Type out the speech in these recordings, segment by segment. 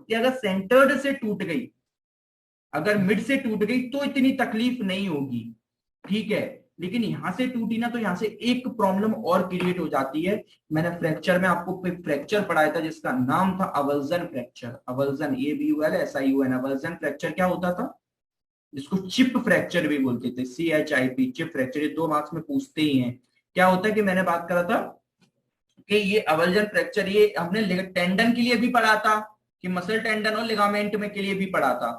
कि अगर सेंटर्ड से टूट गई, अगर मिड से टूट गई तो इतनी तकलीफ नहीं होगी, ठीक है। लेकिन यहां से टूटी ना तो यहां से एक प्रॉब्लम और क्रिएट हो जाती है। मैंने फ्रैक्चर में आपको फ्रैक्चर पढ़ाया था जिसका नाम था अवल्जन फ्रैक्चर, अवल्जन AVULSION। अवल्जन फ्रैक्चर क्या होता था, जिसको चिप फ्रैक्चर भी बोलते थे, CHIP, चिप फ्रैक्चर, ये 2 मार्क्स में पूछते ही हैं। क्या होता है कि मैंने बात करा था कि ये अवल्जन फ्रैक्चर, ये हमने टेंडन के लिए भी पढ़ा था कि मसल टेंडन और लिगामेंट में के लिए भी पढ़ा था।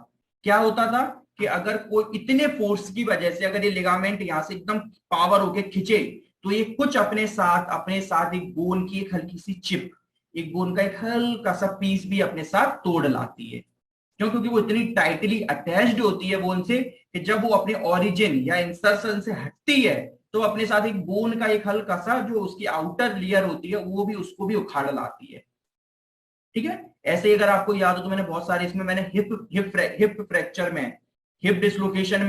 क्या होता था कि अगर कोई इतने फोर्स की वजह से अगर ये लिगामेंट यहां से एकदम पावर होके खिंचे तो ये कुछ अपने साथ एक बोन की एक हल्की सी चिप, एक बोन का एक हल्का सा पीस भी अपने साथ तोड़ लाती है। क्यों? क्योंकि वो इतनी टाइटली अटैच्ड होती है बोन से कि जब वो अपने ओरिजिन या इंसर्शन से हटती है तो अपने साथ एक बोन का एक हल्का सा जो उसकी आउटर लेयर होती है वो भी उसको भी उखाड़ लाती है, ठीक है। ऐसे ही अगर आपको याद हो तो मैंने बहुत सारे इसमें मैंने हिप फ्रैक्चर में, हिप डिसलोकेशन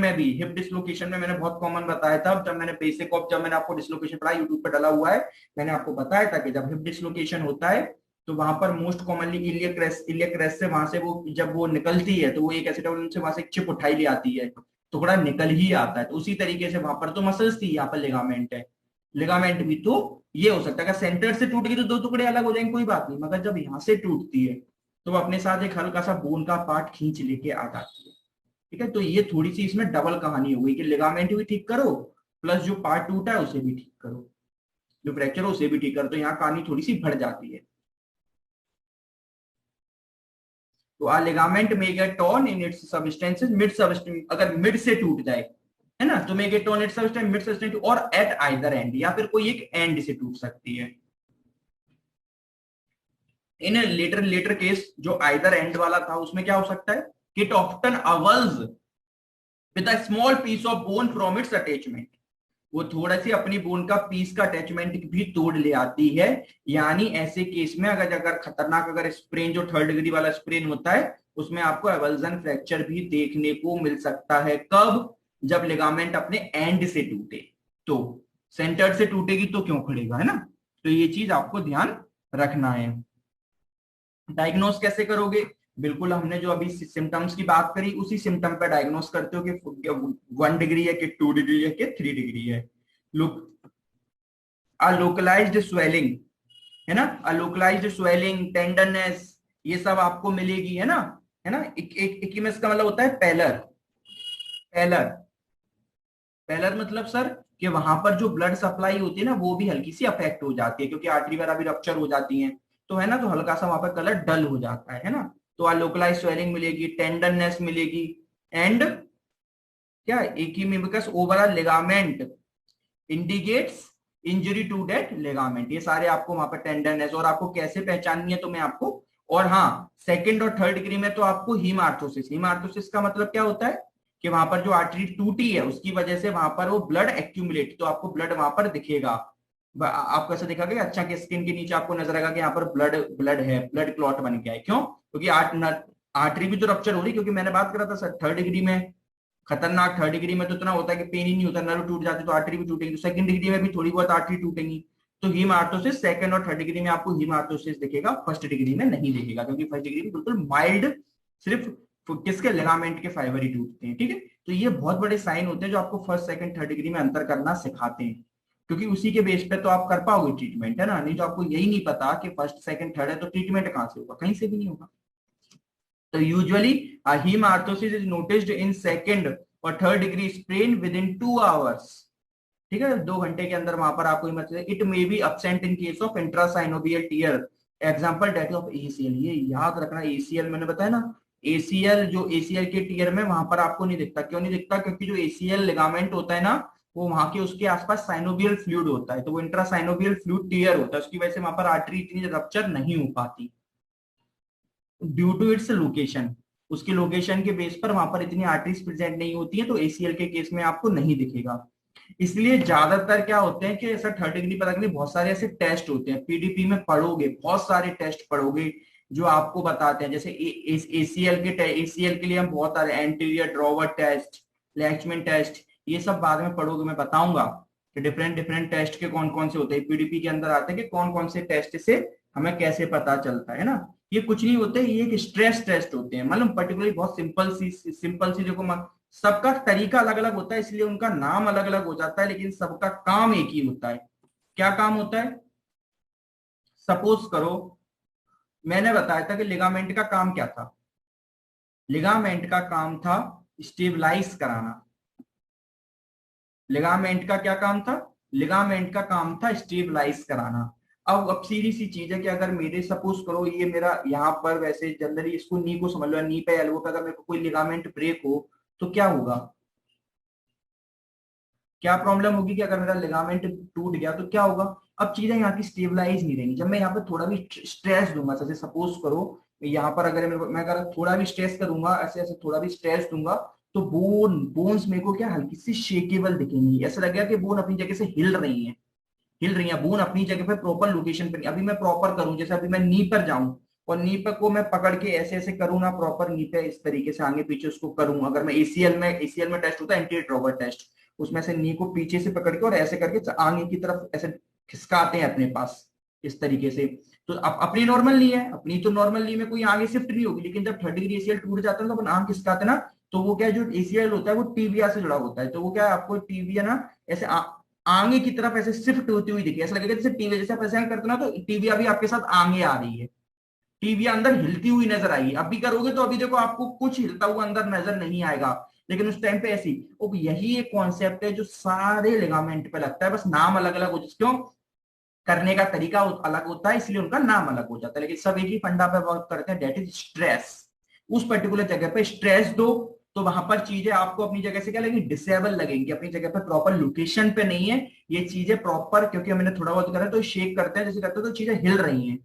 में मैंने बहुत कॉमन बताया था। जब मैंने बेसिक ऑफ, जब मैंने आपको डिसलोकेशन पढ़ा, यूट्यूब पर डाला हुआ है, मैंने आपको बताया था कि जब हिप डिसलोकेशन होता है तो वहां पर मोस्ट कॉमनली इलियक क्रेस्ट से वहां से वो जब वो निकलती है तो वो एक एसिटाइल से वहां से एक चिप उठाई ले आती है, टुकड़ा निकल ही आता है। तो उसी तरीके से वहां पर तो मसल्स थी, यहाँ पर लिगामेंट है, लिगामेंट भी तो ये हो सकता है। अगर सेंटर से टूट गई तो 2 टुकड़े अलग हो जाएंगे, कोई बात नहीं, मगर जब यहां से टूटती है तो वो अपने साथ एक हल्का सा बोन का पार्ट खींच लेके आ जाती है, ठीक है। तो ये थोड़ी सी इसमें डबल कहानी हो गई कि लिगामेंट भी ठीक करो प्लस जो पार्ट टूटा है उसे भी ठीक करो, जो फ्रैक्चर है उसे भी ठीक करो, तो यहाँ कहानी थोड़ी सी बढ़ जाती है। तो आ लिगामेंट में get torn in its substances mid substance, अगर मिड से टूट जाए, है ना, तो may get torn its substance mid substance और एट आइदर एंड, या फिर कोई एक एंड से टूट सकती है। इन लेटर लेटर केस जो आइदर एंड वाला था उसमें क्या हो सकता है, it often avulses with a small piece of bone from its attachment, वो थोड़ा सी अपनी बोन का पीस का अटैचमेंट भी तोड़ ले आती है। यानी ऐसे केस में अगर अगर खतरनाक अगर स्प्रेन जो 3rd डिग्री वाला स्प्रेन होता है उसमें आपको एवल्जन फ्रैक्चर भी देखने को मिल सकता है। कब? जब लिगामेंट अपने एंड से टूटे, तो सेंटर से टूटेगी तो क्यों खड़ेगा, है ना। तो ये चीज आपको ध्यान रखना है। डायग्नोस कैसे करोगे? बिल्कुल हमने जो अभी सिम्टम्स की बात करी उसी सिम्टम पे डायग्नोस करते हो कि 1 डिग्री है कि 2 डिग्री है कि 3 डिग्री है। लुक लोकलाइज्ड स्वेलिंग, है ना, लोकलाइज्ड स्वेलिंग, टेंडरनेस, ये सब आपको मिलेगी, है ना, है ना। इक्कीमेस का मतलब होता है पेलर, पेलर, पेलर मतलब सर कि वहां पर जो ब्लड सप्लाई होती है ना वो भी हल्की सी अफेक्ट हो जाती है क्योंकि आर्टरी वगैरह भी रप्चर हो जाती है, तो है ना, तो हल्का सा वहां पर कलर डल हो जाता है ना। तो लोकलाइज स्वेलिंग मिलेगी, टेंडरनेस मिलेगी, एंड क्या, ecchymosis overall ligament indicates injury to that ligament, ये सारे आपको वहां पर टेंडरनेस। और आपको कैसे पहचाननी है तो मैं आपको, और हाँ, 2nd और 3rd डिग्री में तो आपको हीमार्थोसिस, हीमार्थोसिस का मतलब क्या होता है कि वहां पर जो आर्टरी टूटी है उसकी वजह से वहां पर वो ब्लड एक्यूमुलेट, तो आपको ब्लड वहां पर दिखेगा। आप कैसे देखा कि अच्छा कि स्किन के नीचे आपको नजर आएगा कि यहाँ पर ब्लड ब्लड है, ब्लड क्लॉट बन गया है। क्यों? क्योंकि आर्टरी भी तो रप्चर हो रही, क्योंकि मैंने बात करा था सर 3rd डिग्री में खतरनाक, 3rd डिग्री में तो इतना होता है कि पेन ही नहीं होता, नर्व टूट जाते तो आर्टरी भी टूटेगी, तो 2nd डिग्री में भी थोड़ी बहुत आर्टरी टूटेंगी। तो हीमार्थोसिस 2nd और 3rd डिग्री में आपको हीमार्थोसिस दिखेगा, 1st डिग्री में नहीं दिखेगा, क्योंकि 1st डिग्री में बिल्कुल माइल्ड, सिर्फ किसके, लिगामेंट के फाइबर ही टूटते हैं, ठीक है। तो ये बहुत बड़े साइन होते हैं जो आपको 1st 2nd 3rd डिग्री में अंतर करना सिखाते हैं, क्योंकि उसी के बेस पे तो आप कर पाओगे ट्रीटमेंट, है ना। नहीं तो आपको यही नहीं पता कि 1st 2nd 3rd है तो ट्रीटमेंट कहां से होगा, कहीं से भी नहीं होगा। तो usually hemarthrosis is noticed in 2nd और 3rd degree sprain within 2 hours, ठीक है, 2 घंटे के अंदर वहां पर आपको मतलब it may be absent in case of intrasynovial tear, example that of ACL, ये याद रखना। ACL मैंने बताया ना, ACL जो ACL के टीयर में वहां पर आपको नहीं दिखता, क्यों नहीं दिखता? क्योंकि जो ACL लिगामेंट होता है ना वो वहां के उसके आसपास साइनोवियल फ्लूइड होता है, तो वो इंट्रासाइनोवियल फ्लूइड टीयर होता है, उसकी वजह से वहां पर आर्टरी इतनी रप्चर नहीं हो पाती ड्यू टू इट्स लोकेशन, उसकी लोकेशन के बेस पर वहां पर इतनी आर्टरीज प्रेजेंट नहीं होती है, तो ACL के केस में आपको नहीं दिखेगा। इसलिए ज्यादातर क्या होते हैं कि ऐसा 3rd डिग्री पता करने बहुत सारे ऐसे टेस्ट होते हैं, PDP में पढ़ोगे बहुत सारे टेस्ट पढ़ोगे जो आपको बताते हैं, जैसे ACL के लिए हम बहुत सारे एंटीरियर ड्रॉवर टेस्ट, लैचमेंट टेस्ट, ये सब बाद में पढ़ोगे, मैं बताऊंगा कि डिफरेंट डिफरेंट टेस्ट के कौन कौन से होते हैं, PDP के अंदर आते हैं कि कौन कौन से टेस्ट से हमें कैसे पता चलता है ना। ये कुछ नहीं होते, ये एक स्ट्रेस टेस्ट होते हैं, मालूम, पर्टिकुलरली बहुत सिंपल सी देखो, सबका तरीका अलग अलग होता है, इसलिए उनका नाम अलग अलग हो जाता है, लेकिन सबका काम एक ही होता है। क्या काम होता है? सपोज करो, मैंने बताया था कि लिगामेंट का काम क्या था। लिगामेंट का काम था स्टेबलाइज कराना। लिगामेंट का क्या काम था? लिगामेंट का काम था स्टेबलाइज कराना। अब सीधी सी चीज है कि अगर मेरे, सपोज करो ये मेरा यहाँ पर, वैसे जनरली इसको नी को समझ लो, नी पे एल्बो पे अगर मेरे को कोई लिगामेंट ब्रेक हो तो क्या होगा? क्या प्रॉब्लम होगी कि अगर मेरा लिगामेंट टूट गया तो क्या होगा? अब चीजें यहाँ की स्टेबलाइज नहीं रहेंगी। जब मैं यहाँ पे थोड़ा भी स्ट्रेस दूंगा, जैसे सपोज करो यहाँ पर अगर मैं अगर थोड़ा भी स्ट्रेस करूंगा, ऐसे ऐसे थोड़ा भी स्ट्रेस दूंगा, तो बोन्स मेरे को क्या हल्की सी शेकेबल दिखेंगी, ऐसा लगेगा कि बोन अपनी जगह से हिल रही है, बोन अपनी जगह पे प्रॉपर लोकेशन पे नहीं। अभी मैं प्रॉपर करूं, जैसे अभी मैं नी पर जाऊं और नी पर को मैं पकड़ के ऐसे ऐसे करूं ना, प्रॉपर नी पे इस तरीके से आगे पीछे उसको करूं, अगर मैं एसीएल में टेस्ट होता है एंटी ड्रॉवर टेस्ट, उसमें से नी को पीछे से पकड़ के और ऐसे करके आगे की तरफ ऐसे खिसकाते हैं अपने पास इस तरीके से। तो अपनी नॉर्मल नी है, अपनी तो नॉर्मल नी में कोई आगे शिफ्ट नहीं होगी, लेकिन जब 30 डिग्री एसीएल टूट जाता है तो अपन आगे खिसकाते ना, तो वो क्या है, जो एसीएल होता है वो टीबिया से जुड़ा होता है, तो वो क्या है, आपको टीबिया ना ऐसे आगे की तरफ ऐसे शिफ्ट होती हुई दिखी, ऐसा लगेगा जैसे टीवी, जैसे आप ऐसे करते ना तो टीविया भी आपके साथ आगे आ रही है, टीविया अंदर हिलती हुई नजर आएगी। अभी करोगे तो अभी देखो आपको कुछ हिलता हुआ अंदर नजर नहीं आएगा, लेकिन उस टाइम पे ऐसी, और यही एक कॉन्सेप्ट है जो सारे लिगामेंट पे लगता है, बस नाम अलग अलग हो, क्यों, करने का तरीका अलग होता है इसलिए उनका नाम अलग हो जाता है, लेकिन सब एक ही फंडा पे वर्क करते हैं, दैट इज स्ट्रेस। उस पर्टिकुलर जगह पे स्ट्रेस दो तो वहां पर चीजें आपको अपनी जगह से क्या लगेंगी, डिसेबल लगेंगी, अपनी जगह पे प्रॉपर लोकेशन पे नहीं है ये चीजें प्रॉपर, क्योंकि हमने थोड़ा बहुत करा तो शेक करते हैं, जैसे करते हैं तो चीजें हिल रही हैं।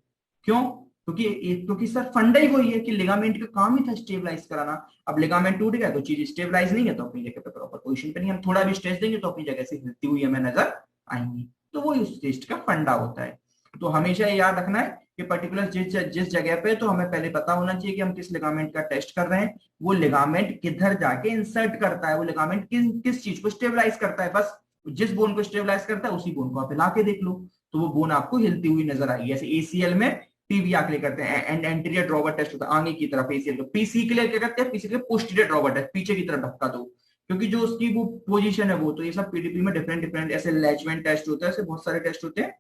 क्यों? क्योंकि सर फंडा ही वही है कि लिगामेंट का काम ही था स्टेबलाइज कराना। अब लिगामेंट टूट गया तो चीज स्टेबलाइज नहीं है, तो अपनी जगह पे प्रॉपर पोजिशन पे नहीं, हम थोड़ा भी स्ट्रेस देंगे तो अपनी जगह से हिलती हुई हमें नजर आएंगी। तो वो उस टेस्ट का फंडा होता है। तो हमेशा याद रखना है कि पर्टिकुलर जिस जगह पे, तो हमें पहले पता होना चाहिए कि हम किस लिगामेंट का टेस्ट कर रहे हैं, वो लिगामेंट किधर जाके इंसर्ट करता है, वो लिगामेंट किस चीज को स्टेबलाइज करता है, बस जिस बोन को स्टेबलाइज करता है उसी बोन को आप हिला के देख लो, तो वो बोन आपको हिलती हुई नजर आएगी। जैसे एसीएल में टीबिया के लिए करते हैं एंड एंटीरियर ड्रॉवर टेस्ट होता है आगे की तरफ एसीएल को, पीसी के लिए क्या करते हैं, पीसी के लिए पोस्टीरियर ड्रॉवर टेस्ट, पीछे की तरफ धक्का दो, क्योंकि जो उसकी वो पोजीशन है वो, तो ये सब पीडीपी में डिफरेंट डिफरेंट ऐसे लैचमेंट टेस्ट होता है, ऐसे बहुत सारे टेस्ट होते हैं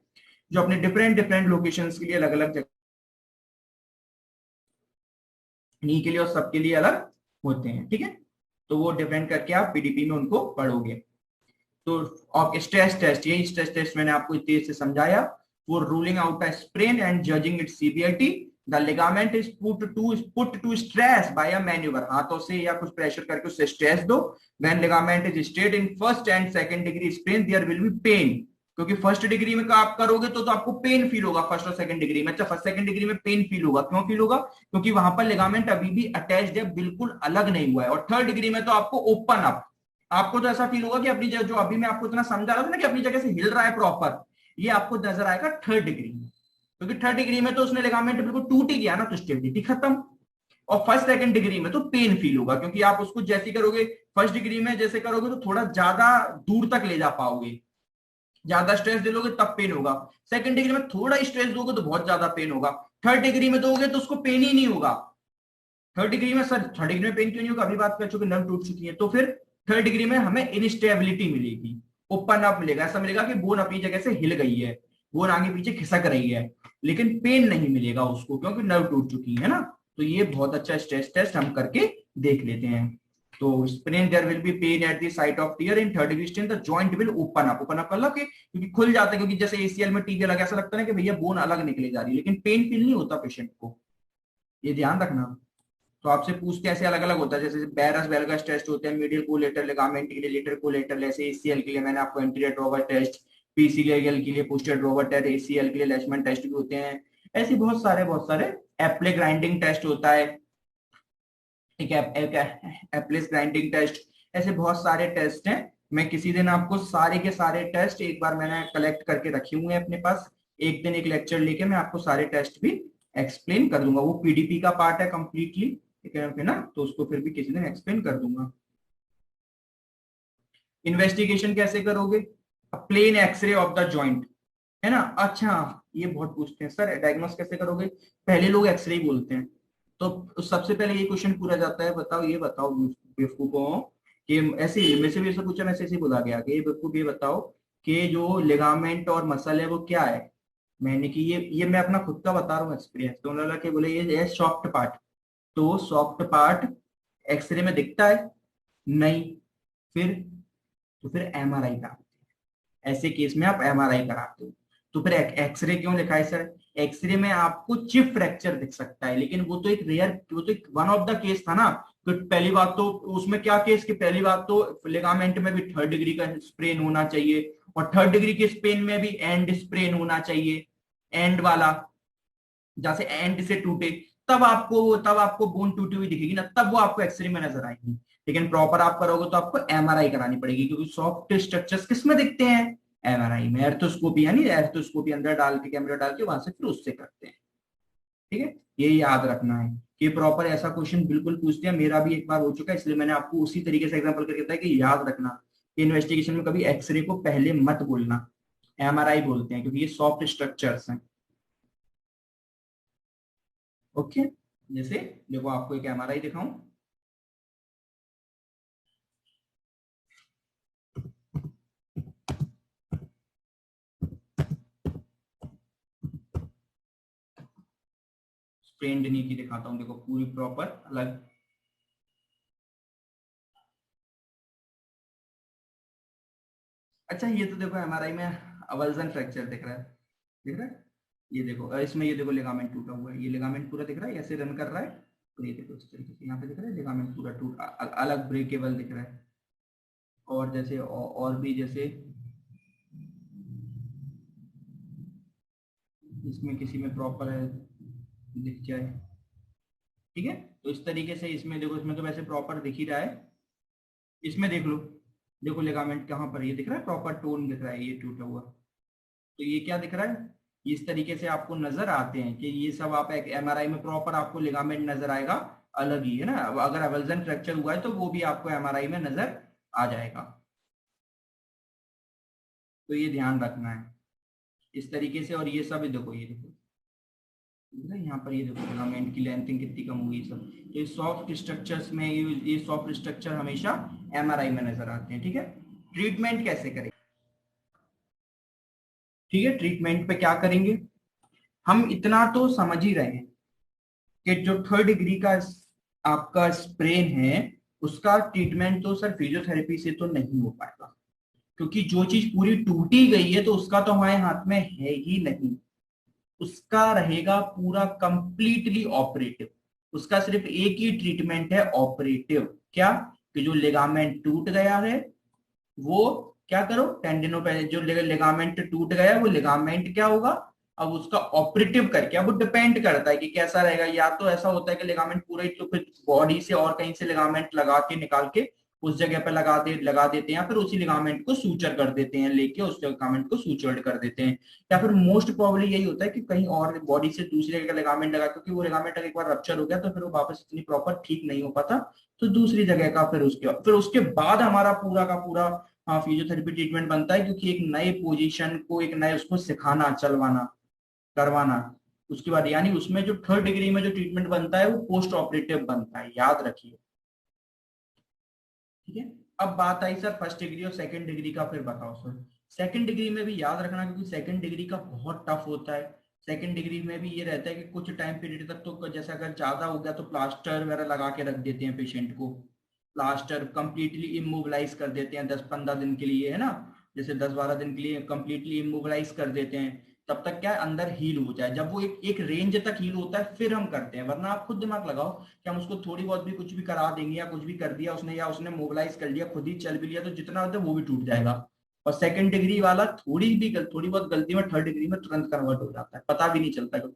जो अपने डिफरेंट डिफरेंट लोकेशंस के लिए अलग अलग जगह नी के लिए और सबके लिए अलग होते हैं, ठीक है। तो वो डिफरेंट करके आप पीडीपी में उनको पढ़ोगे। तो और स्ट्रेस टेस्ट, यही स्ट्रेस टेस्ट मैंने आपको इतने से समझाया, वो ruling out a sprain and judging its severity. The ligament is put to stress by a manoeuvre, हाथों से या कुछ प्रेशर करके उससे स्ट्रेस दो। When ligament is straight in first and second degree sprain there will be pain, क्योंकि first degree में आप करोगे तो आपको पेन फील होगा फर्स्ट और सेकंड डिग्री में। अच्छा, फर्स्ट सेकंड डिग्री में पेन फील होगा, क्यों फील होगा? क्योंकि वहां पर लिगामेंट अभी भी अटैच्ड है, बिल्कुल अलग नहीं हुआ है। और थर्ड डिग्री में तो आपको ओपन अप, आपको तो ऐसा फील होगा कि अपनी जगह, जो अभी मैं आपको इतना समझा रहा था ना कि अपनी जगह से हिल रहा है प्रॉपर, ये आपको नजर आएगा थर्ड डिग्री में, क्योंकि थर्ड डिग्री में तो उसने लिगामेंट बिल्कुल टूट ही गया ना, तो स्टेबिलिटी खत्म। और फर्स्ट सेकंड डिग्री में तो पेन फील होगा, क्योंकि आप उसको जैसे करोगे, फर्स्ट डिग्री में जैसे करोगे तो थोड़ा ज्यादा दूर तक ले जा पाओगे, ज्यादा स्ट्रेस दे लोगे तब पेन होगा। सेकंड डिग्री में थोड़ा स्ट्रेस दोगे तो बहुत ज्यादा पेन होगा। थर्ड डिग्री में दोगे तो उसको पेन ही नहीं होगा। थर्ड डिग्री में, सर थर्ड डिग्री में पेन क्यों नहीं होगा? अभी बात कर चुके, नर्व टूट चुकी है, तो फिर थर्ड डिग्री में हमें इनस्टेबिलिटी मिलेगी, ओपन अप मिलेगा, ऐसा मिलेगा कि बोन अपनी जगह से हिल गई है, बोन आगे पीछे खिसक रही है, लेकिन पेन नहीं मिलेगा उसको, क्योंकि नर्व टूट चुकी है ना। तो ये बहुत अच्छा स्ट्रेस टेस्ट हम करके देख लेते हैं। तो sprain there will be pain at the site of tear in third degree strain, the joint will open up मतलब कि क्योंकि खुल जाता है, क्योंकि जैसे एसीएल में टीबी लगा, ऐसा लगता है कि भैया बोन अलग निकले जा रही है, लेकिन पेन फील नहीं होता पेशेंट को, ये ध्यान रखना। तो आपसे पूछते ऐसे अलग अलग होता है, जैसे बैरस बेलगस टेस्ट होते हैं मीडियल कोलेटर लिगामेंट के लिए, लेटर कोलेटर, ऐसे एसीएल के लिए मैंने आपको एंटीरियर ड्रॉवर टेस्ट, पीसीएल के लिए पोस्टीरियर ड्रॉवर टेस्ट, एसीएल के लिए लैचमेंट टेस्ट भी होते हैं। ऐसे बहुत सारे एप्ले ग्राइंडिंग टेस्ट होता है, एक एप्लेस ग्राइंडिंग टेस्ट, ऐसे बहुत सारे टेस्ट हैं। मैं किसी दिन आपको सारे के सारे टेस्ट एक बार मैंने कलेक्ट करके रखे हुए हैं अपने पास, एक दिन एक लेक्चर लेके मैं आपको सारे टेस्ट भी एक्सप्लेन कर दूंगा। वो पीडीपी का पार्ट है कंप्लीटली, ठीक है ना, तो उसको फिर भी किसी दिन एक्सप्लेन कर दूंगा। इन्वेस्टिगेशन कैसे करोगे? Plain X-ray of the joint, है ना। अच्छा, ये बहुत पूछते हैं सर डायग्नोस कैसे करोगे, पहले लोग एक्सरे बोलते हैं। तो सबसे पहले ये क्वेश्चन पूरा जाता है, बताओ ये बताओ बेवकूफों कि ऐसे ही मेरे से भी ऐसा पूछा, मैं ऐसे ही बोला गया कि ये बेवकूफ ये बताओ कि जो लिगामेंट और मसल है वो क्या है। मैंने कि ये मैं अपना खुद का बता रहा हूँ एक्सपीरियंस। तो उन्होंने कि बोले ये है सॉफ्ट पार्ट। तो सॉफ्ट पार्ट एक्सरे में दिखता है नहीं, फिर तो फिर एमआरआई कराते हैं, ऐसे केस में आप एमआरआई कराते हो। तो फिर एक्सरे क्यों लिखा है सर, एक्सरे में आपको चिप फ्रैक्चर दिख सकता है, लेकिन वो तो एक रेयर, वो तो एक वन ऑफ द केस था ना। तो पहली बात तो उसमें क्या केस की, पहली बात तो लिगामेंट में भी थर्ड डिग्री का स्प्रेन होना चाहिए, और थर्ड डिग्री के स्पेन में भी एंड स्प्रेन होना चाहिए, एंड वाला, जैसे एंड से टूटे, तब आपको बोन टूटी हुई दिखेगी ना, तब वो आपको एक्सरे में नजर आएगी। लेकिन प्रॉपर आप करोगे तो आपको एमआरआई करानी पड़ेगी, क्योंकि सॉफ्ट स्ट्रक्चर्स किस में दिखते हैं, एमआरआई में। एर्थोस्कोपी यानी एर्थोस्कोपी अंदर डाल के, कैमरा डाल के वहां से फिर उससे करते हैं। ठीक है, ये याद रखना है कि प्रॉपर ऐसा क्वेश्चन बिल्कुल पूछते हैं, मेरा भी एक बार हो चुका है, इसलिए मैंने आपको उसी तरीके से एग्जाम्पल करके बताया कि याद रखना, इन्वेस्टिगेशन में कभी एक्सरे को पहले मत बोलना, एमआरआई बोलते हैं, क्योंकि ये सॉफ्ट स्ट्रक्चर्स हैं। ओके, जैसे देखो आपको एक एमआरआई दिखाऊं, स्ट्रेन्ड नी की दिखाता हूं, देखो पूरी प्रॉपर अलग। अच्छा, ये तो देखो एमआरआई में अवल्जन फ्रैक्चर दिख रहा है, दिख रहा है, ये देखो इसमें, ये देखो लिगामेंट टूटा हुआ है, ये लिगामेंट पूरा दिख रहा है, ऐसे रन कर रहा है। तो ये देखो इस तरीके से यहाँ पे दिख रहा है लिगामेंट पूरा टूट अलग ब्रेकेबल दिख रहा है। और जैसे और भी जैसे इसमें किसी में प्रॉपर है, दिख जाए। ठीक है, तो इस तरीके से इसमें देखो, इसमें तो वैसे प्रॉपर दिख ही रहा है, इसमें देख लो, देखो लिगामेंट कहाँ पर, ये दिख रहा है प्रॉपर टोन दिख रहा है, ये टूटा हुआ। तो ये क्या दिख रहा है, इस तरीके से आपको नजर आते हैं कि ये सब आप एक एमआरआई में प्रॉपर आपको लिगामेंट नजर आएगा, अलग ही है ना। अगर अवल्जन फ्रैक्चर हुआ है तो वो भी आपको एमआरआई में नजर आ जाएगा। तो ये ध्यान रखना है इस तरीके से। और ये सब देखो, ये देखो यहाँ पर, ये देखो लिगामेंट की लेंथिंग कितनी कम हुई सब। तो ये सॉफ्ट स्ट्रक्चर्स में, ये सॉफ्ट स्ट्रक्चर हमेशा एमआरआई में नजर आते हैं। ठीक है, ट्रीटमेंट कैसे करें, ठीक है, ट्रीटमेंट पे क्या करेंगे, हम इतना तो समझ ही रहे हैं कि जो थर्ड डिग्री का आपका स्प्रेन है, उसका ट्रीटमेंट तो सर फिजियोथेरेपी से तो नहीं हो पाएगा, क्योंकि जो चीज पूरी टूटी गई है तो उसका तो हमारे हाथ में है ही नहीं। उसका रहेगा पूरा कंप्लीटली ऑपरेटिव, उसका सिर्फ एक ही ट्रीटमेंट है ऑपरेटिव, क्या, कि जो लिगामेंट टूट गया है वो क्या करो, टेंडिनो पे जो लिगामेंट टूट गया वो लिगामेंट क्या होगा, अब उसका ऑपरेटिव करके, अब वो डिपेंड करता है कि कैसा रहेगा। या तो ऐसा होता है कि लिगामेंट पूरा ही, तो फिर बॉडी से और कहीं से लिगामेंट लगा के निकाल के उस जगह पे लगा देते हैं, या फिर उसी लिगामेंट को सूचर कर देते हैं, लेके उस लिगामेंट को सूचर्ड कर देते हैं। या फिर मोस्ट प्रोबेबली यही होता है कि कहीं और बॉडी से दूसरी जगह का लिगामेंट लगा, क्योंकि वो लिगामेंट अगर एक बार रप्चर हो गया तो फिर वो वापस इतनी प्रॉपर ठीक नहीं हो पाता, तो दूसरी जगह का फिर उसके बाद हमारा पूरा का पूरा फिजियोथेरेपी ट्रीटमेंट बनता है, क्योंकि एक नए पोजीशन को, एक नए उसको सिखाना, चलवाना, करवाना। उसके बाद यानी उसमें जो थर्ड डिग्री में जो ट्रीटमेंट बनता है वो पोस्ट ऑपरेटिव बनता है, याद रखिए। ठीक है, अब बात आई सर फर्स्ट डिग्री और सेकंड डिग्री का, फिर बताओ सर सेकंड डिग्री में भी याद रखना, क्योंकि सेकंड डिग्री का बहुत टफ होता है। सेकंड डिग्री में भी ये रहता है कि कुछ टाइम पीरियड तक तो, जैसे अगर ज्यादा हो गया तो प्लास्टर वगैरह लगा के रख देते हैं पेशेंट को, प्लास्टर कंप्लीटली इमोबिलाइज कर देते हैं 10-15 दिन के लिए, है ना, जैसे 10-12 दिन के लिए कंप्लीटली इमोबिलाइज कर देते हैं। तब तक क्या है, अंदर हील हो जाए, जब वो एक रेंज तक हील होता है फिर हम करते हैं, वरना आप खुद दिमाग लगाओ कि हम उसको थोड़ी बहुत भी कुछ भी करा देंगे, या कुछ भी कर दिया उसने, या उसने मोबिलाइज कर लिया, खुद ही चल भी लिया, तो जितना होता है वो भी टूट जाएगा। और सेकंड डिग्री वाला थोड़ी बहुत गलती में थर्ड डिग्री में तुरंत कन्वर्ट हो जाता है, पता भी नहीं चलता।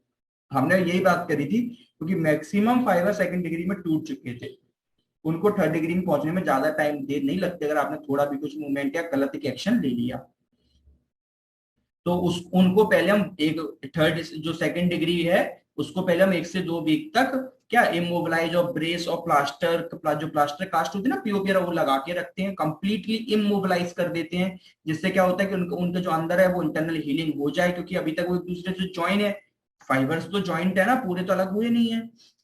हमने यही बात करी थी, क्योंकि मैक्सिमम फाइबर सेकंड डिग्री में टूट चुके थे, उनको थर्ड डिग्री में पहुंचने में ज्यादा टाइम देर नहीं लगती, अगर आपने थोड़ा भी कुछ मूवमेंट या गलत एक्शन ले लिया तो उस उनको पहले हम एक थर्ड जो सेकंड डिग्री है उसको पहले हम 1 से 2 वीक तक क्या इमोबिलाइज और ब्रेस और प्लास्टर, जो प्लास्टर कास्ट होती है ना, पीओपी वो लगा के रखते हैं, कंप्लीटली इमोबिलाइज कर देते हैं, जिससे क्या होता है कि उनका उनका जो अंदर है वो इंटरनल हीलिंग हो जाए, क्योंकि अभी तक वो एक दूसरे से ज्वाइन है, फाइबर्स तो ज्वाइंट है ना, पूरे तो अलग हुए नहीं है।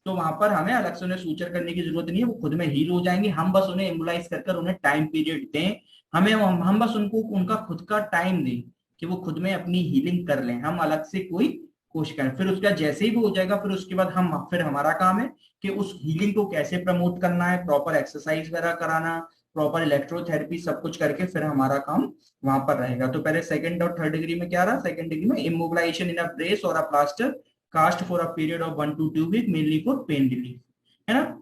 तो वहां पर हमें अलग से उन्हें सूचर करने की जरूरत नहीं है, वो खुद में हील हो जाएंगे, हम बस उन्हें इमोलाइज कर उन्हें टाइम पीरियड दें, हमें हम बस उनको उनका खुद का टाइम दें कि वो खुद में अपनी हीलिंग कर लें, हम अलग से कोई कोशिश करें। फिर उसका जैसे ही वो हो जाएगा, फिर उसके बाद फिर हमारा काम है कि उस हीलिंग को कैसे प्रमोट करना है, प्रॉपर एक्सरसाइज वगैरह कराना, प्रॉपर इलेक्ट्रोथेरेपी सब कुछ करके फिर हमारा काम वहां पर रहेगा। तो पहले सेकंड और थर्ड डिग्री में क्या रहा, सेकंड डिग्री में इमोबिलाइजेशन इन अ ब्रेस और a plaster cast for a period of 1 to 2 week mainly for pain relief, है ना।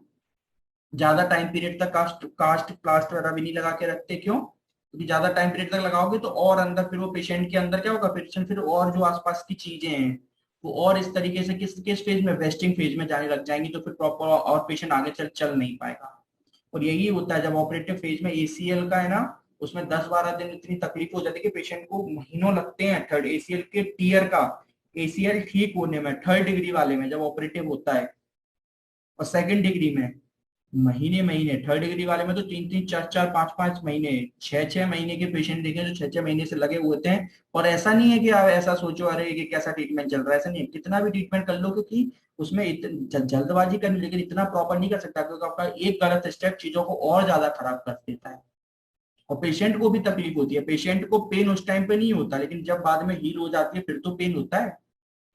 ज्यादा टाइम पीरियड तक कास्ट कास्ट प्लास्टर वगैरह भी नहीं लगा के रखते, क्यों, क्योंकि ज्यादा टाइम पीरियड तक लगाओगे तो और अंदर फिर वो पेशेंट के अंदर क्या होगा, पेशेंट फिर और जो आसपास की चीजें हैं वो और इस तरीके से किस फेज में, वेस्टिंग फेज में जाने लग जाएंगी, तो फिर प्रॉपर और पेशेंट आगे चल नहीं पाएगा। और यही होता है जब ऑपरेटिव फेज में एसीएल का है ना, उसमें 10-12 दिन इतनी तकलीफ हो जाती है कि पेशेंट को महीनों लगते हैं, थर्ड एसीएल के टीयर का, एसीएल ठीक होने में, थर्ड डिग्री वाले में जब ऑपरेटिव होता है, और सेकंड डिग्री में महीने महीने, थर्ड डिग्री वाले में तो 3-3 4-4 5-5 महीने, 6-6 महीने के पेशेंट देखे जो 6-6 महीने से लगे हुए थे। और ऐसा नहीं है कि आप ऐसा सोचो अरे ये कैसा ट्रीटमेंट चल रहा है, ऐसा नहीं है, कितना भी ट्रीटमेंट कर लो, क्योंकि उसमें जल्दबाजी करनी, लेकिन इतना प्रॉपर नहीं कर सकता, क्योंकि आपका एक गलत स्टेप चीजों को और ज्यादा खराब कर देता है, और पेशेंट को भी तकलीफ होती है। पेशेंट को पेन उस टाइम पे नहीं होता, लेकिन जब बाद में हील हो जाती है फिर तो पेन होता है।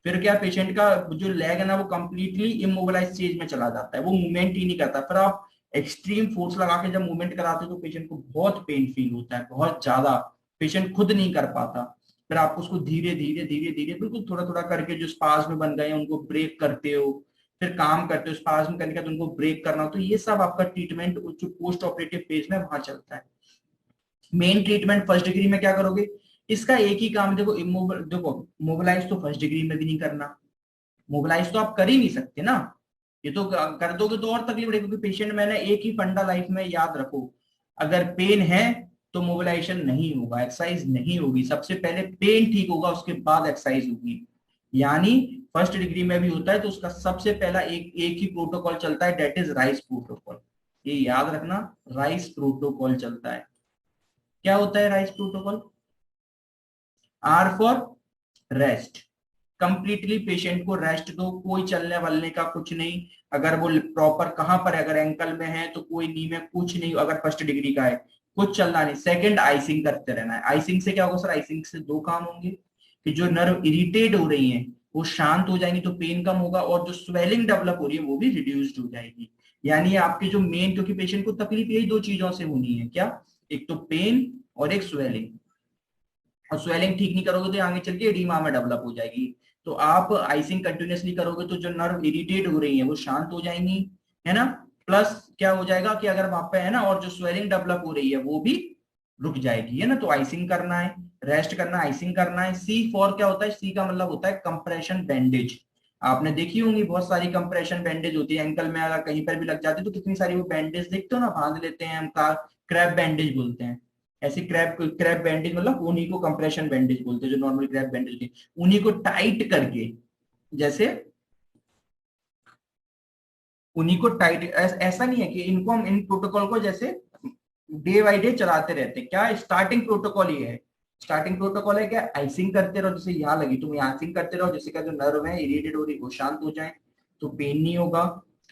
फिर क्या, पेशेंट का जो लेग है ना वो कंप्लीटली इमोबिलाइज स्टेज में चला जाता है, वो मूवमेंट ही नहीं करता। फिर आप एक्सट्रीम फोर्स लगा के जब मूवमेंट कराते हो तो पेशेंट को बहुत पेन फील होता है, बहुत ज्यादा, पेशेंट खुद नहीं कर पाता। फिर आप उसको धीरे धीरे धीरे धीरे बिल्कुल थोड़ा थोड़ा करके जो स्पाज्म बन गए हैं उनको ब्रेक करते हो, फिर काम करते हो, स्पाज्म करने के बाद उनको ब्रेक करना हो। तो ये सब आपका ट्रीटमेंट जो पोस्ट ऑपरेटिव फेज में वहां चलता है। मेन ट्रीटमेंट फर्स्ट डिग्री में क्या करोगे, इसका एक ही काम है, देखो मोबिलाइज तो फर्स्ट डिग्री में भी नहीं करना, मोबिलाइज तो आप कर ही नहीं सकते ना, ये तो कर दोगे तो और तकलीफ बढ़ेगी, क्योंकि पेशेंट, मैंने एक ही फंडा लाइफ में याद रखो, अगर पेन है तो मोबिलाइजेशन नहीं होगा, एक्सरसाइज नहीं होगी, सबसे पहले पेन ठीक होगा उसके बाद एक्सरसाइज होगी। यानी फर्स्ट डिग्री में भी होता है तो उसका सबसे पहला एक ही प्रोटोकॉल चलता है, डेट इज राइस प्रोटोकॉल, ये याद रखना, राइस प्रोटोकॉल चलता है। क्या होता है RICE protocol, R for rest, completely patient को रेस्ट दो, कोई चलने वलने का कुछ नहीं, अगर वो प्रॉपर कहां पर है, अगर एंकल में है तो कोई नी में कुछ नहीं, अगर फर्स्ट डिग्री का है कुछ चलना नहीं। सेकंड, आइसिंग करते रहना है। आइसिंग से क्या होगा सर, आइसिंग से दो काम होंगे कि जो नर्व इरिटेट हो रही है वो शांत हो जाएंगी तो पेन कम होगा, और जो स्वेलिंग डेवलप हो रही है वो भी रिड्यूस्ड हो जाएगी। यानी आपके जो मेन, क्योंकि पेशेंट को तकलीफ यही दो चीजों से होनी है, क्या, एक तो पेन और एक स्वेलिंग, और स्वेलिंग ठीक नहीं करोगे तो आगे चल के एडिमा में डेवलप हो जाएगी। तो आप आइसिंग कंटिन्यूअसली करोगे तो जो नर्व इरिटेट हो रही है वो शांत हो जाएंगी, है ना। प्लस क्या हो जाएगा कि अगर वहां पे है ना, और जो स्वेलिंग डेवलप हो रही है वो भी रुक जाएगी, है ना। तो आइसिंग करना है, रेस्ट करना है, आइसिंग करना है। सी फॉर क्या होता है, सी का मतलब होता है कंप्रेशन बैंडेज। आपने देखी होंगी बहुत सारी कंप्रेशन बैंडेज होती है, एंकल में अगर कहीं पर भी लग जाती है तो कितनी सारी वो बैंडेज देखते हो ना, बांध लेते हैं हम, का क्रैप बैंडेज बोलते हैं। ऐसी क्रैप क्रैप बैंडेज मतलब उन्हीं को कंप्रेशन बैंडेज बोलते हैं, जो नॉर्मल क्रैप बैंडेज होती है उन्हीं को टाइट करके, जैसे उन्हीं को टाइट, ऐसा नहीं है कि इनको हम इन प्रोटोकॉल को जैसे डे बाई डे चलाते रहते हैं, क्या स्टार्टिंग प्रोटोकॉल ये है, स्टार्टिंग प्रोटोकॉल है क्या, आइसिंग करते रहो, जैसे यहाँ लगी तुम यहाँ आइसिंग करते रहो, जैसे क्या जो नर्व है इरिटेट हो रही वो शांत हो जाए तो पेन नहीं होगा,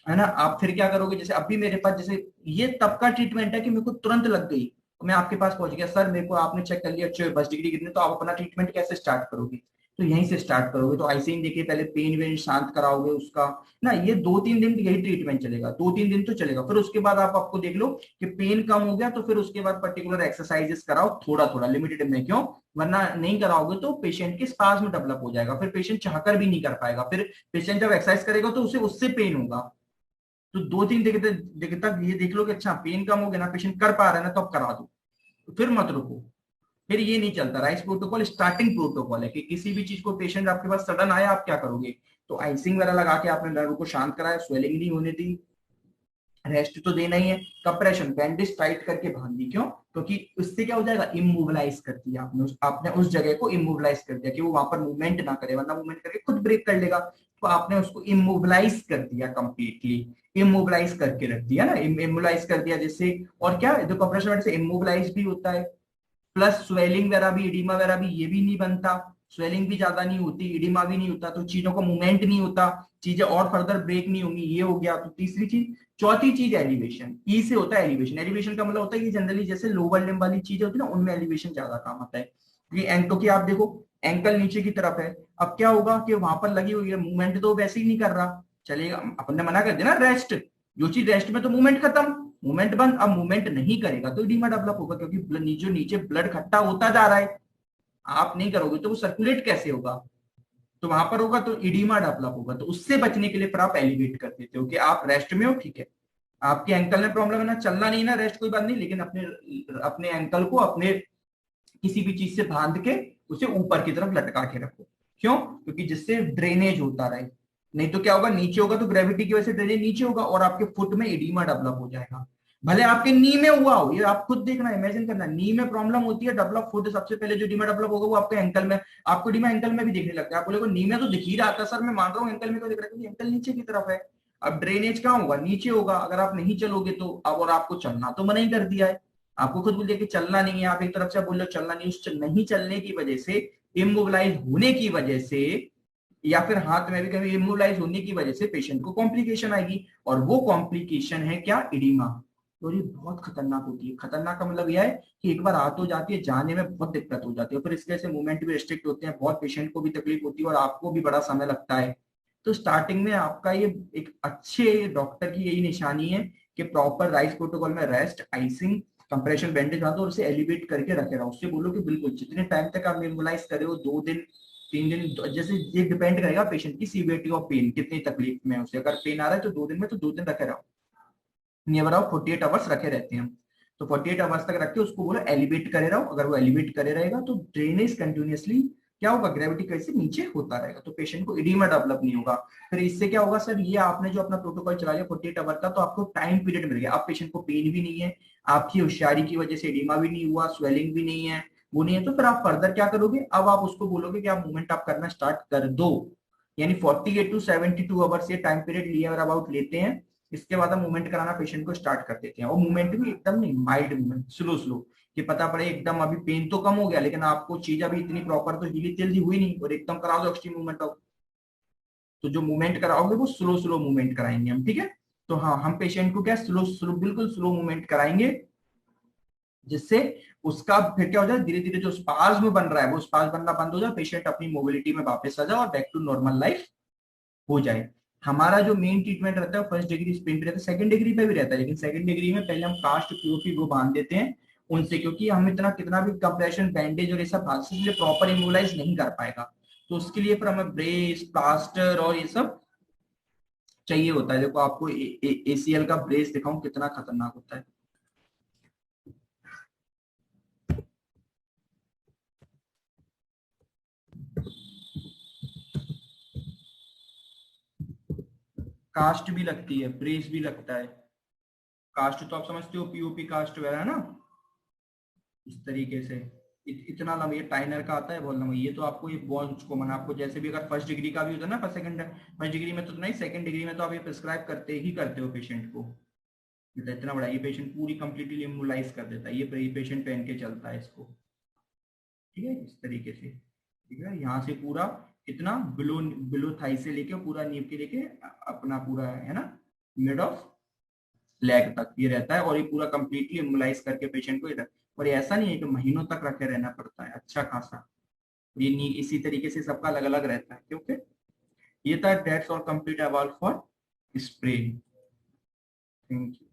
है ना। आप फिर क्या करोगे, जैसे अभी मेरे पास, जैसे ये तब का ट्रीटमेंट है कि मेरे को तुरंत लग गई तो मैं आपके पास पहुंच गया, सर मेरे को आपने चेक कर लिया अच्छे फर्स्ट डिग्री कितने, तो आप अपना ट्रीटमेंट कैसे स्टार्ट करोगे, तो यहीं से स्टार्ट करोगे। तो आइसिंग देखिए, पहले पेन वेन शांत कराओगे उसका ना, ये 2-3 दिन यही ट्रीटमेंट चलेगा, 2-3 दिन तो चलेगा। फिर उसके बाद आप आपको देख लो कि पेन कम हो गया तो फिर उसके बाद पर्टिकुलर एक्सरसाइजेस कराओ, थोड़ा थोड़ा लिमिटेड में, क्यों, वरना नहीं कराओगे तो पेशेंट के स्पाज्म डेवलप हो जाएगा, फिर पेशेंट चाहकर भी नहीं कर पाएगा, फिर पेशेंट जब एक्सरसाइज करेगा तो उसे उससे पेन होगा। तो 2-3 दिन तक ये देख लो कि अच्छा पेन कम हो गया ना, पेशेंट कर पा रहा है ना, तो अब करा दो, फिर मत रुको। फिर ये नहीं चलता, राइस प्रोटोकॉल स्टार्टिंग प्रोटोकॉल है कि किसी भी चीज को, पेशेंट आपके पास सडन आया आप क्या करोगे, तो आइसिंग वगैरह लगा के आपने नर्व को शांत कराया, स्वेलिंग नहीं होने दी, रेस्ट तो देना ही है, कंप्रेशन बैंडेज टाइट करके बांध दी, क्यों, क्योंकि उससे क्या हो जाएगा, इमोबिलाइज कर दिया आपने, आपने उस जगह को इमोबिलाइज कर दिया कि वो वहां पर मूवमेंट ना करे, वरना मूवमेंट करके खुद ब्रेक कर लेगा। तो आपने उसको इमोबिलाइज कर दिया, कंप्लीटली इमोबिलाइज करके रख दिया ना, इमोबिलाइज कर दिया जिससे। और क्या देखो, कंप्रेशन से इमोबिलाइज भी होता है, प्लस स्वेलिंग वगैरह भी, इडिमा वगैरह भी ये भी नहीं बनता, स्वेलिंग भी ज्यादा नहीं होती, इडिमा भी नहीं होता, तो चीजों का मूवमेंट नहीं होता, चीजें और फर्दर ब्रेक नहीं होंगी, ये हो गया। तो तीसरी चीज। चौथी चीज एलिवेशन, ई से होता है एलिवेशन। एलिवेशन का मतलब होता है कि जनरली जैसे लोअर लिम्ब वाली चीजें होती है ना, उनमें एलिवेशन ज्यादा काम आता है। क्योंकि क्योंकि आप देखो एंकल नीचे की तरफ है, अब क्या होगा कि वहां पर लगी हुई है, मूवमेंट तो वैसे ही नहीं कर रहा, चलेगा। अपन ने मना कर दिया ना रेस्ट, जो चीज रेस्ट में तो मूवमेंट खत्म, मूवमेंट बंद। अब मूवमेंट नहीं करेगा तो इडीमा डेवलप होगा, क्योंकि नीचे नीचे ब्लड इकट्ठा होता जा रहा है, आप नहीं करोगे तो वो सर्कुलेट कैसे होगा, तो वहां पर होगा तो इडीमा डेवलप होगा। तो उससे बचने के लिए फिर आप एलिवेट कर देते हो कि आप रेस्ट में हो, ठीक है, आपके एंकल में प्रॉब्लम है ना, चलना नहीं ना, रेस्ट कोई बात नहीं, लेकिन अपने अपने एंकल को अपने किसी भी चीज से बांध के उसे ऊपर की तरफ लटका के रखो। क्यों? क्योंकि जिससे ड्रेनेज होता रहे। नहीं तो क्या होगा, नीचे होगा तो ग्रेविटी की वजह से ड्रेनेज नीचे होगा और आपके फुट में एडिमा डेवलप हो जाएगा। भले आपके नी में हुआ हो, ये आप खुद देखना, इमेजिन करना, नी में प्रॉब्लम होती है, डेवलप फुट सबसे पहले जो डीमा डेवलप होगा वो आपके एंकल में, आपको डीमा एंकल में भी दिखने लगता है। आप बोले नी में तो दिख ही रहा था सर, मैं मान रहा हूँ एंकल में तो दिख रहा है, एंकल नीचे की तरफ है। अब ड्रेनेज कहाँ होगा, नीचे होगा। अगर आप नहीं चलोगे तो अब, और आपको चलना तो मना ही कर दिया है, आपको खुद बोल दिया कि चलना नहीं है, आप एक तरफ से बोल रहे हो चलना नहीं, उस नहीं चलने की वजह से, इमोबिलाइज होने की वजह से, या फिर हाथ में भी कभी इमोबिलाइज होने की वजह से पेशेंट को कॉम्प्लिकेशन आएगी, और वो कॉम्प्लिकेशन है क्या, इडीमा। और ये बहुत खतरनाक होती है। खतरनाक का मतलब यह है कि एक बार आ तो जाती है, जाने में बहुत दिक्कत हो जाती है, फिर इसके से मूवमेंट भी रिस्ट्रिक्ट होते हैं, बहुत पेशेंट को भी तकलीफ होती है और आपको भी बड़ा समय लगता है। तो स्टार्टिंग में आपका ये एक अच्छे डॉक्टर की यही निशानी है कि प्रॉपर राइस प्रोटोकॉल में रेस्ट, आइसिंग, कंप्रेशन बैंडेज बांधो और उसे एलिवेट करके रखे रहो। उससे बोलो कि बिल्कुल जितने टाइम तक आप इमोबिलाइज करे हो, 2 दिन 3 दिन, जैसे ये डिपेंड करेगा पेशेंट की सीवियरिटी ऑफ पेन, कितनी तकलीफ में है उसे। अगर पेन आ रहा है तो 2 दिन में, तो 2 दिन रखे रहो, नियर अबाउट 48 आवर्स रखे रहते हैं। तो 48 आवर्स तक रख के उसको बोलो एलिवेट करे रहो। अगर वो एलिवेट करे रहेगा तो ड्रेनेज कंटिन्यूअसली क्या होगा, ग्रेविटी कैसे नीचे होता रहेगा, तो पेशेंट को इडीमा डेवलप नहीं होगा। फिर इससे क्या होगा सर, ये आपने जो अपना प्रोटोकॉल चला लिया 48 आवर का, तो आपको टाइम पीरियड मिल गया, अब पेशेंट को पेन भी नहीं है, आपकी होशियारी की वजह से इडीमा भी नहीं हुआ, स्वेलिंग भी नहीं है, वो नहीं है। तो फिर आप फर्दर क्या करोगे, अब आप उसको बोलोगे कि आप मूवमेंट आप करना स्टार्ट कर दो। यानी 48 to 72 आवर्स ये टाइम पीरियड लिया अबाउट लेते हैं। इसके बाद हम मूवमेंट कराना पेशेंट को स्टार्ट कर देते हैं, और मूवमेंट भी एकदम नहीं, माइल्ड मूवमेंट, स्लो स्लो, कि पता पड़े एकदम अभी पेन तो कम हो गया लेकिन आपको चीज अभी इतनी प्रॉपर तो हीली जल्दी हुई नहीं, और एकदम करा दो एक्सट्रीम मूवमेंट हो। तो जो मूवमेंट कराओगे वो स्लो स्लो मूवमेंट कराएंगे हम, ठीक है। तो हाँ, हम पेशेंट को क्या स्लो स्लो, बिल्कुल स्लो मूवमेंट कराएंगे, जिससे उसका फिर क्या हो जाए, धीरे धीरे जो स्पाज्म बन रहा है वो स्पाज्म बनना बंद हो जाए, पेशेंट अपनी मोबिलिटी में वापस आ जाए और बैक टू नॉर्मल लाइफ हो जाए। हमारा जो मेन ट्रीटमेंट रहता है फर्स्ट डिग्री स्प्लिंट रहता है, सेकंड डिग्री पे भी रहता है, लेकिन सेकंड डिग्री में पहले हम कास्ट पीओपी वो बांध देते हैं उनसे, क्योंकि हम इतना कितना भी कंप्रेशन बैंडेज और ये सब हाथ से प्रॉपर इमोलाइज नहीं कर पाएगा। तो उसके लिए फिर हमें ब्रेस, प्लास्टर और ये सब चाहिए होता है। देखो आपको एसीएल का ब्रेस दिखाऊं कितना खतरनाक होता है। कास्ट भी लगती है, ब्रेस भी लगता है। कास्ट तो आप समझते हो, पीओपी कास्ट वगैरह ना, इस तरीके से। इतना लंबा ये टाइनर का आता है, बहुत लंबा। ये तो आपको ये बहुत कॉमन, आपको जैसे भी अगर फर्स्ट डिग्री का भी होता है ना, फर्स्ट डिग्री में तो नहीं, सेकंड डिग्री में तो आप ये प्रिस्क्राइब करते ही करते हो पेशेंट को। इतना बड़ा ये पेशेंट पूरी कंप्लीटली इमोलाइज कर देता है, ये पेशेंट पहन के चलता है इसको, ठीक है, इस तरीके से। ठीक है, यहाँ से पूरा इतना बिलो बिलो थाई से लेके पूरा नीव के लेके अपना पूरा है ना, मिड ऑफ लेग तक ये रहता है, और ये पूरा कंप्लीटली इमोलाइज करके पेशेंट को और ये ऐसा नहीं है कि महीनों तक रखे रहना पड़ता है, अच्छा खासा। ये नहीं, इसी तरीके से सबका अलग अलग रहता है, क्योंकि ये था that's all complete about for spray. Thank you.